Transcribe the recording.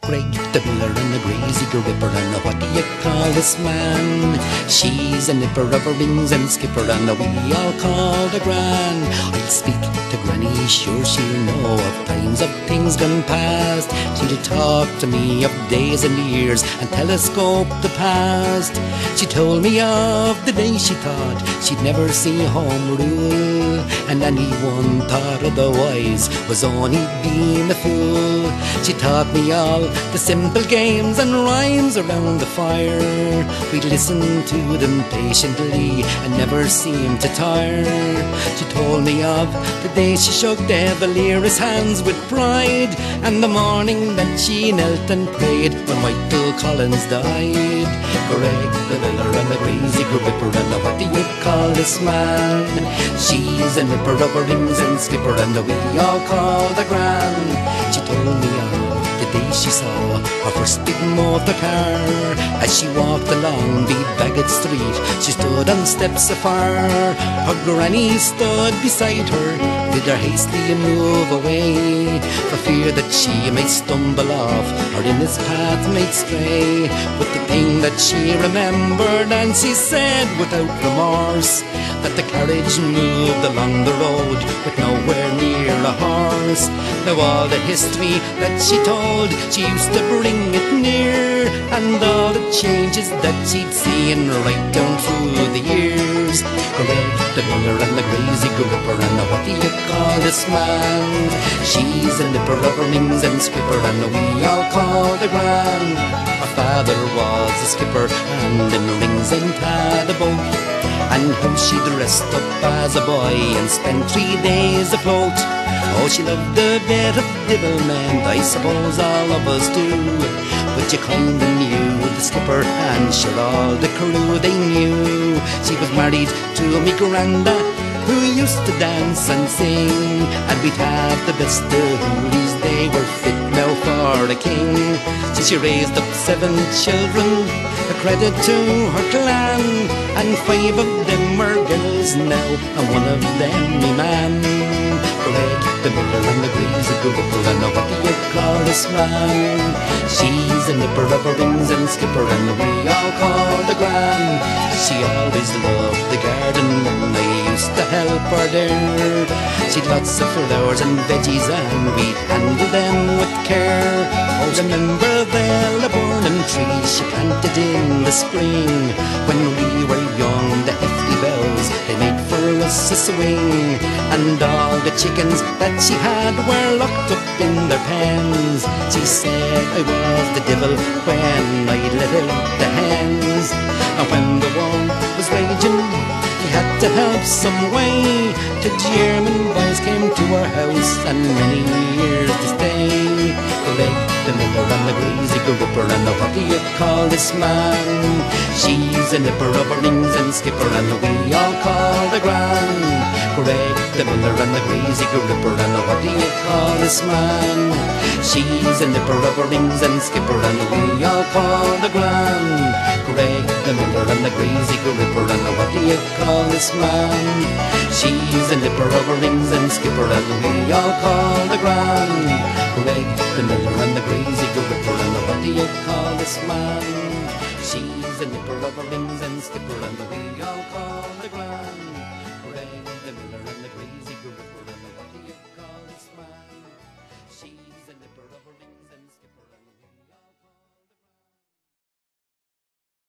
Greg the miller and the crazy gripper, and what do you call this man? She's a nipper of her rings and skipper, and we all call the Gran. I'll speak to Granny, sure she'll know of times of things gone past. She'll talk to me of days and years and telescope the past. She told me of the day she thought she'd never see home rule, and anyone thought otherwise was only being a fool. She taught me all the simple games and rhymes around the fire. We'd listen to them patiently and never seem to tire. She told me of the day she shook De Valera's hands with pride, and the morning that she knelt and prayed when Michael Collins died. Greg the miller and the crazy gripper, and what do you call this man? She's a nipper of her rings and skipper, and we all call the Gran. She told me of the day she saw her first big motor car. As she walked along the Bagot Street, she stood on steps afar. Her granny stood beside her, bid her hastily move away, for fear that she might stumble off or in his path might stray. But the thing that she remembered, and she said without remorse, that the carriage moved along the road with nowhere near a horse. Now all the history that she told, she used to bring it near, and all the changes that she'd seen right down through the years. Greg the miller and the crazy gripper, and what do you call this man? She's a nipper of her rings and skipper, and we all call the Gran. Her father was a skipper and in rings and had a boat, and how she dressed up as a boy and spent 3 days afloat. Oh, she loved a bit of devilment, I suppose all of us do, but you kinda knew the skipper, and sure all the crew they knew. She was married to me granda, who used to dance and sing, and we'd have the best of hoolies, they were fit now for a king. So she raised up 7 children, a credit to her clan, and 5 of them were girls now, and 1 of them me man. Greg the miller and the crazy gripper, and what do you call this man? She's a nipper of her rings and skipper, and we all call the Gran. She always loved the garden, and I used to help her there. She'd lots of flowers and veggies, and we'd handle them with care. Oh, remember the laburnum trees she planted in the spring, when we were young, the hefty bells they made for us a swing, and all the chickens that she had were locked up in their pens. She said I was the devil when I let out the hens, and when the war was raging we had to help some way. The German boys came to our house, and many years to stay. Greg the miller and the crazy gripper, and what do you call this man? She's a nipper of her rings and skipper, and we all call the Gran. Greg the miller and the crazy gripper, and what do you call this man? She's a nipper of her rings and skipper, and we all call the Gran. Greg the miller and the crazy gripper, and what do you call this man? She's a nipper of her rings and skipper, and we all call the Gran. Greg the miller and the crazy gripper, and what do you call this man? She's a nipper of her rings and skipper, and we all call the Gran. Greg the miller